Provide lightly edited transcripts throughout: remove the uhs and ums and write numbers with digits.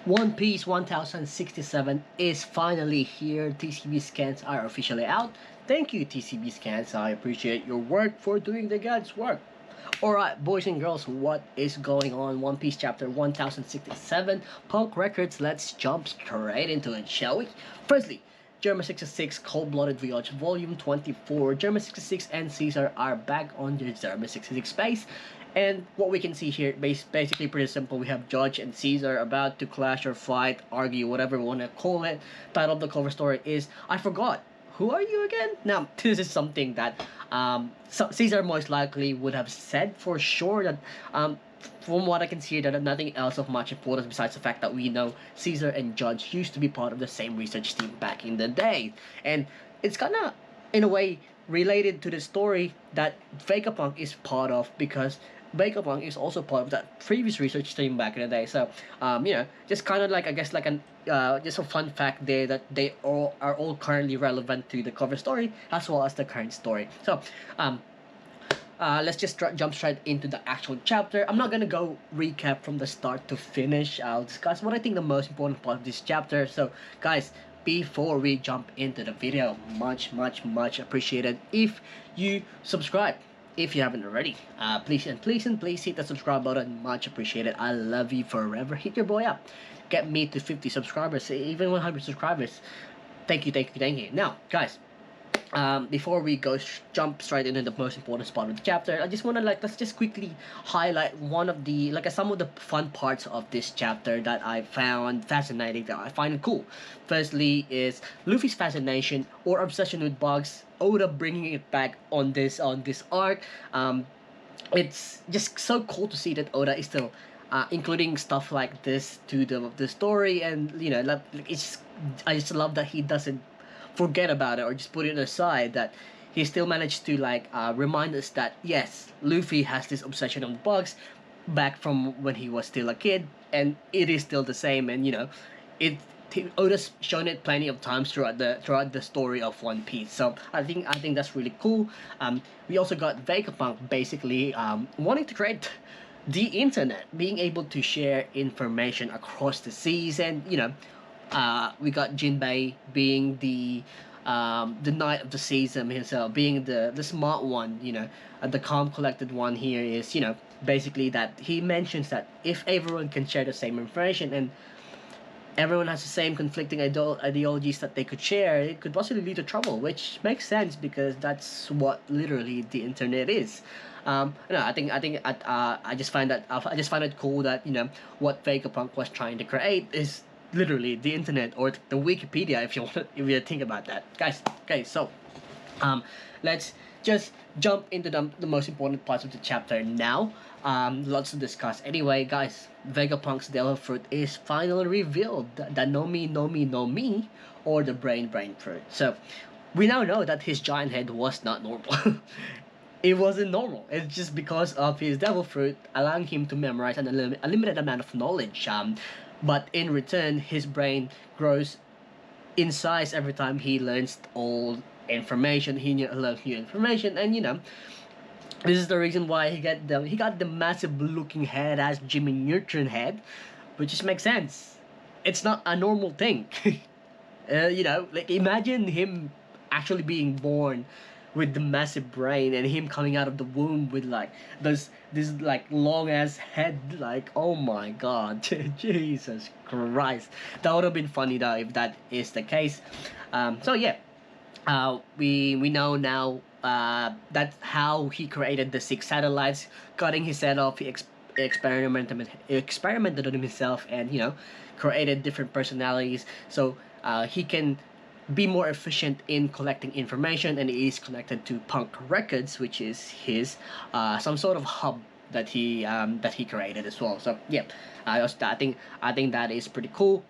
One Piece 1067 is finally here. TCB scans are officially out. Thank you, TCB scans. I appreciate your work for doing the God's work. Alright, boys and girls, what is going on? One Piece chapter 1067, Punk Records. Let's jump straight into it, shall we? Firstly, 𝙲𝚘𝚙𝚒𝚐𝚑𝚝 Cold-Blooded Voyage Volume 24. 𝙲𝚘𝚙𝚒 and Caesar are back on their 𝙲𝚘𝚙𝚒 space. And what we can see here, basically pretty simple. We have Judge and Caesar about to clash or fight, argue, whatever we want to call it. Title of the cover story is, I forgot, who are you again? Now, this is something that Caesar most likely would have said for sure that from what I can see, that nothing else of much importance besides the fact that we know Caesar and Judge used to be part of the same research team back in the day. And it's kind of, in a way, related to the story that Vegapunk is part of, because Vegapunk is also part of that previous research team back in the day. So, you know, just kind of like, I guess, like an just a fun fact there that they all are all currently relevant to the cover story as well as the current story. So, let's just jump straight into the actual chapter. I'm not gonna go recap from the start to finish. I'll discuss what I think the most important part of this chapter. So, guys, before we jump into the video, much appreciated if you subscribe. If you haven't already, please hit the subscribe button. Much appreciated. I love you forever. Hit your boy up. Get me to 50 subscribers, even 100 subscribers. Thank you. Now, guys, before we jump straight into the most important part of the chapter, I just want to let's just quickly highlight one of the some of the fun parts of this chapter that I found fascinating, that I find cool. Firstly is Luffy's fascination or obsession with bugs. Oda bringing it back on this arc. It's just so cool to see that Oda is still including stuff like this to the story, and you know, I just love that he doesn't forget about it or just put it aside, that he still managed to remind us that yes, Luffy has this obsession on bugs back from when he was still a kid, and it is still the same. And you know, Oda's shown it plenty of times throughout the story of One Piece. So I think that's really cool. We also got Vegapunk basically wanting to create the internet, being able to share information across the seas. And you know, we got Jinbei being the knight of the seas himself, being the smart one, you know, the calm, collected one. Here is, you know, basically that he mentions that if everyone can share the same information and everyone has the same conflicting ideologies that they could share, it could possibly lead to trouble, which makes sense because that's what literally the internet is. No, I just find it cool that, you know, what Vegapunk was trying to create is literally the internet, or the Wikipedia, if you think about that, guys. Okay, so let's just jump into the most important parts of the chapter now. Lots to discuss. Anyway, guys, Vegapunk's devil fruit is finally revealed. The no me, or the brain fruit. So we now know that his giant head was not normal. It wasn't normal. It's just because of his devil fruit allowing him to memorize a limited amount of knowledge. But in return, his brain grows in size every time he learns old information. He learns new information, and you know, this is the reason why he got the massive looking head as Jimmy Neutron head, which just makes sense. It's not a normal thing. You know, like imagine him actually being born with the massive brain and him coming out of the womb with this long ass head. Like, oh my god. Jesus Christ, that would have been funny though if that is the case. So yeah, we know now that's how he created the 6 satellites. Cutting his head off, he experimented on himself, and you know, created different personalities so he can be more efficient in collecting information. And it is connected to Punk Records, which is his some sort of hub that he created as well. So yeah, I think that is pretty cool,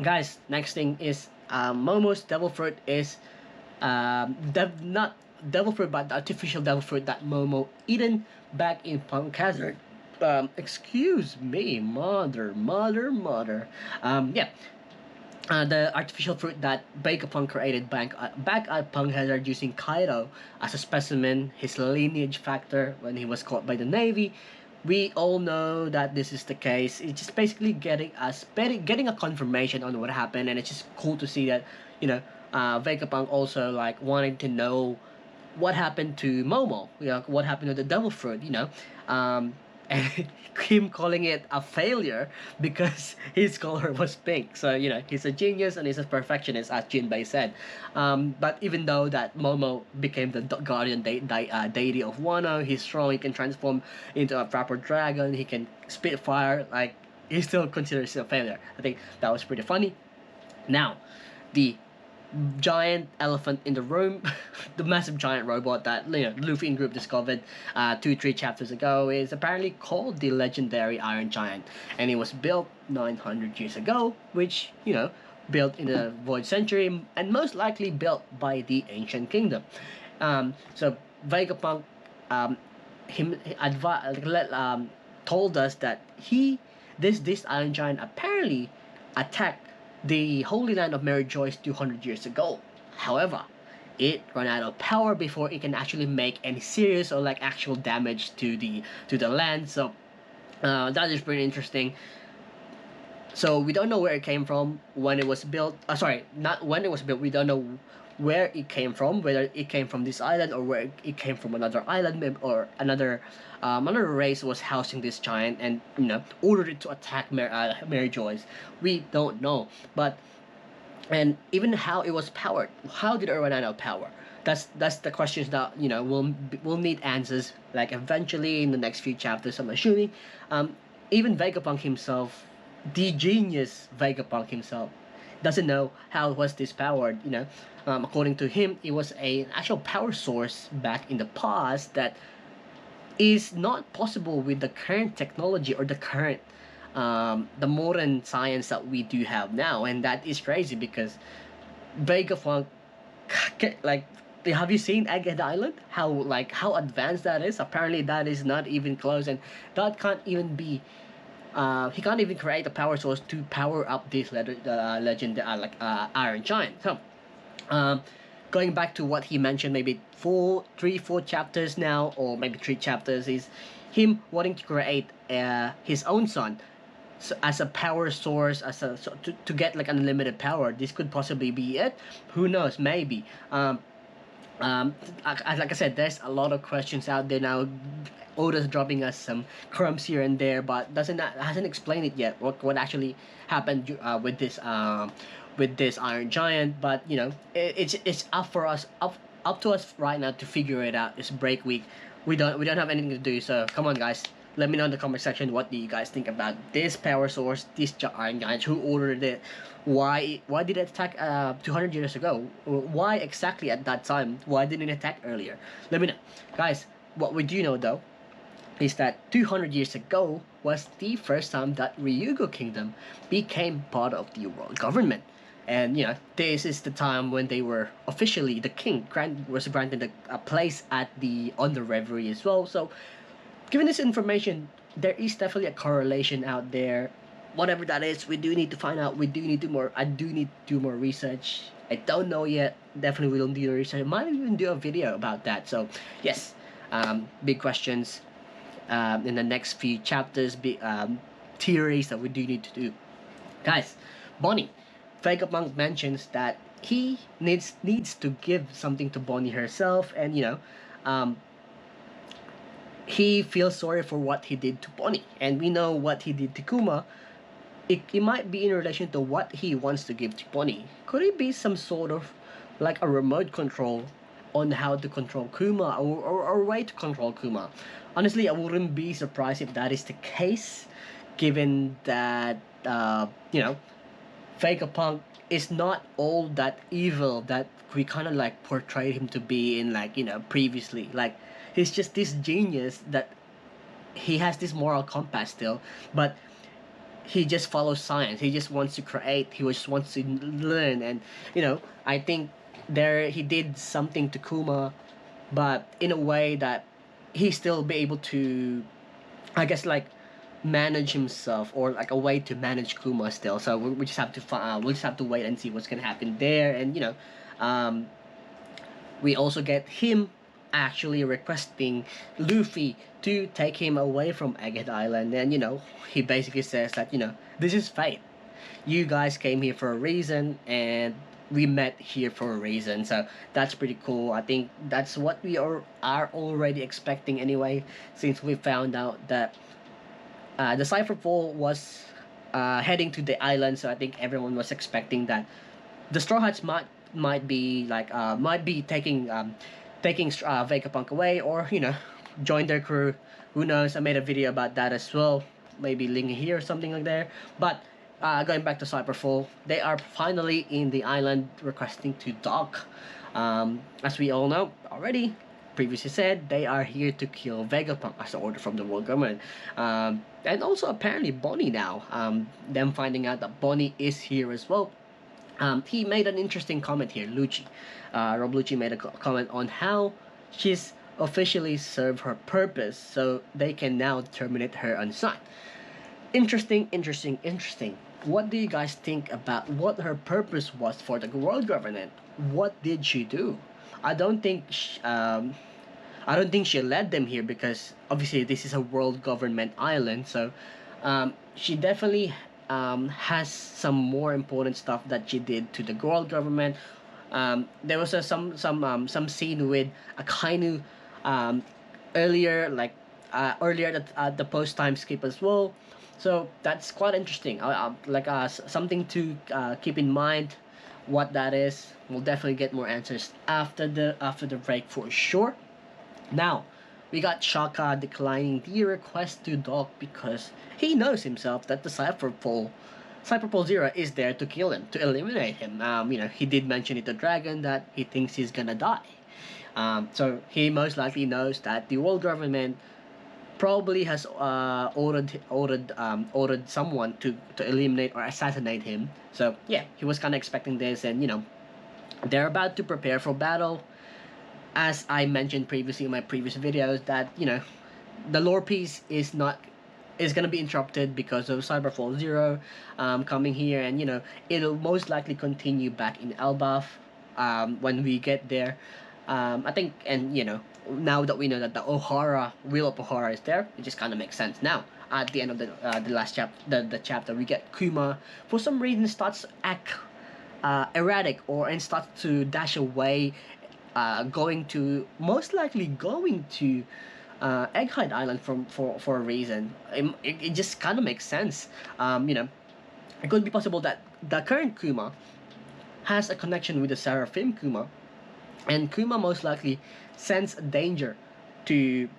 guys. Next thing is Momo's devil fruit is not devil fruit, but the artificial devil fruit that Momo eaten back in Punk Hazard. Excuse me, mother. Yeah, the artificial fruit that Vegapunk created back at Punk Hazard using Kaido as a specimen, his lineage factor when he was caught by the Navy, we all know that this is the case. It's just basically getting a confirmation on what happened, and it's just cool to see that, you know, Vegapunk also like wanting to know what happened to Momo, what happened to the devil fruit, and him calling it a failure because his color was pink. So he's a genius and he's a perfectionist, as Jinbei said. But even though that Momo became the guardian deity of Wano, he's strong. He can transform into a proper dragon. He can spit fire. Like, he still considers it a failure. I think that was pretty funny. Now, the giant elephant in the room, the massive giant robot that Luffy and group discovered 2-3 chapters ago, is apparently called the legendary Iron Giant, and it was built 900 years ago, which built in the Void Century, and most likely built by the Ancient Kingdom. So Vegapunk told us that this Iron Giant apparently attacked the Holy Land of Mary Joyce 200 years ago. However, it ran out of power before it can actually make any serious or like actual damage to the land. So that is pretty interesting. So we don't know where it came from, when it was built. Sorry, not when it was built. We don't know where it came from, whether it came from this island or where it came from another island, or another race was housing this giant and ordered it to attack Mary Joyce. We don't know, and even how it was powered. How did it run out of power? That's the questions that we'll need answers, like eventually in the next few chapters, I'm assuming. Even Vegapunk himself, the genius Vegapunk himself, doesn't know how was this powered. According to him, it was an actual power source back in the past that is not possible with the current technology or the current the modern science that we do have now. And that is crazy because Vegapunk, like, have you seen Egghead Island? How advanced that is? Apparently that is not even close, and that can't even be he can't even create a power source to power up this legend Iron Giant. So going back to what he mentioned, maybe 4 chapters now, or maybe 3 chapters, is him wanting to create his own son, so as a power source, to get like unlimited power. This could possibly be it. Who knows? Maybe. Like I said, there's a lot of questions out there now. Oda's dropping us some crumbs here and there, but hasn't explained it yet. What actually happened with this Iron Giant? But it's up to us right now to figure it out. It's break week. We don't have anything to do. So come on, guys. Let me know in the comment section, what do you guys think about this power source, this Iron Giant? Who ordered it? Why did it attack 200 years ago? Why exactly at that time? Why didn't it attack earlier? Let me know. Guys, what we do know though is that 200 years ago was the first time that Ryugu Kingdom became part of the world government. And this is the time when they were officially, the king was granted a place on the reverie as well. So given this information, there is definitely a correlation out there. Whatever that is, we do need to find out. I do need to do more research. I don't know yet. Definitely will do the research. I might even do a video about that. So yes, big questions in the next few chapters. Big theories that we do need to do. Guys, Bonnie, Vegapunk mentions that he needs to give something to Bonnie herself, and he feels sorry for what he did to Bonnie, and we know what he did to Kuma. It might be in relation to what he wants to give to Bonnie. Could it be some sort of like a remote control on how to control Kuma, or a way to control Kuma? Honestly, I wouldn't be surprised if that is the case, given that Vegapunk is not all that evil that we kind of like portrayed him to be in previously. Like, he's just this genius that he has this moral compass still, but he just follows science. He just wants to create. He just wants to learn, and I think he did something to Kuma, but in a way that he still be able to, I guess, like, manage himself, or like a way to manage Kuma still. So we just have to wait and see what's gonna happen there. And we also get him actually requesting Luffy to take him away from Egghead Island, and he basically says that this is fate. You guys came here for a reason, and we met here for a reason. So that's pretty cool. I think that's what we are already expecting anyway, since we found out that the Cypher Fall was heading to the island. So I think everyone was expecting that the Straw Hats might be like might be taking Vegapunk away, or join their crew. Who knows? I made a video about that as well. Maybe link here or something like there. But going back to Cyberfall, they are finally in the island requesting to dock. As we all know already, previously said, they are here to kill Vegapunk as an order from the world government. And also apparently Bonnie now. Them finding out that Bonnie is here as well. He made an interesting comment here, Lucci. Rob Lucci made a comment on how she's officially served her purpose, so they can now terminate her unsigned. Interesting. What do you guys think about what her purpose was for the world government? What did she do? I don't think she led them here, because obviously this is a world government island. So she definitely has some more important stuff that she did to the world government. There was some scene with Akainu earlier, like earlier at the post time skip as well. So that's quite interesting. Something to keep in mind. What that is, we'll definitely get more answers after the break for sure. Now, we got Shaka declining the request to dock because he knows himself that the Cyberpole Zero is there to kill him, to eliminate him. He did mention it to Dragon that he thinks he's gonna die. So he most likely knows that the world government probably has ordered someone to eliminate or assassinate him. So yeah, he was kind of expecting this, and they're about to prepare for battle. As I mentioned previously in my previous videos, that the lore piece is gonna be interrupted because of Cyberfall Zero coming here, and it'll most likely continue back in Elbaf when we get there. I think, and now that we know that the Wheel of Ohara is there, it just kind of makes sense. Now, at the end of the last chapter, the chapter, we get Kuma for some reason starts to act erratic, and starts to dash away, most likely going to Egghead Island for a reason. It just kind of makes sense. It could be possible that the current Kuma has a connection with the Seraphim Kuma, and Kuma most likely sends a danger to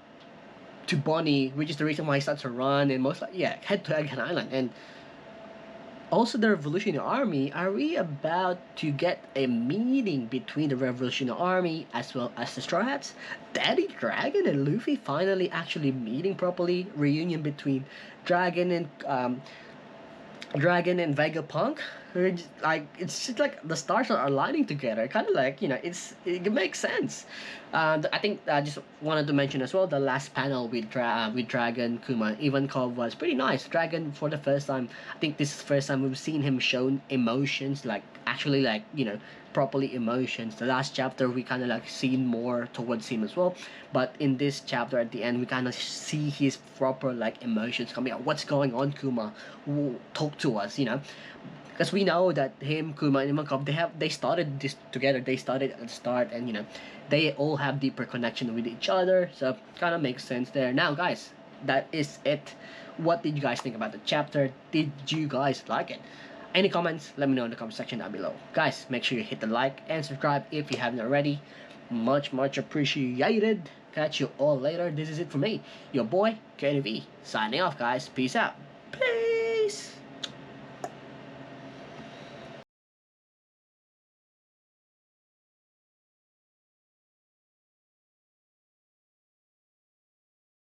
Bonnie, which is the reason why he starts to run and most likely head to Egghead Island. And also the Revolutionary Army, are we about to get a meeting between the Revolutionary Army as well as the Straw Hats? Daddy Dragon and Luffy finally actually meeting properly, reunion between Dragon and Vegapunk. It's just like the stars are aligning together, kind of like it makes sense. I think I just wanted to mention as well the last panel with Dragon, Kuma, Ivankov was pretty nice. Dragon, for the first time, I think this is the first time we've seen him show emotions, properly emotions. The last chapter we kind of seen more towards him as well, but in this chapter at the end we kind of see his proper emotions coming out. What's going on, Kuma? Talk to us, because we know that him, Kuma, and Ivankov, they started this together. They started at the start, and they all have deeper connection with each other. So kind of makes sense there. Now, guys, that is it. What did you guys think about the chapter? Did you guys like it? Any comments? Let me know in the comment section down below. Guys, make sure you hit the like and subscribe if you haven't already. Much appreciated. Catch you all later. This is it for me, your boy, KennyV, signing off, guys. Peace out. Peace.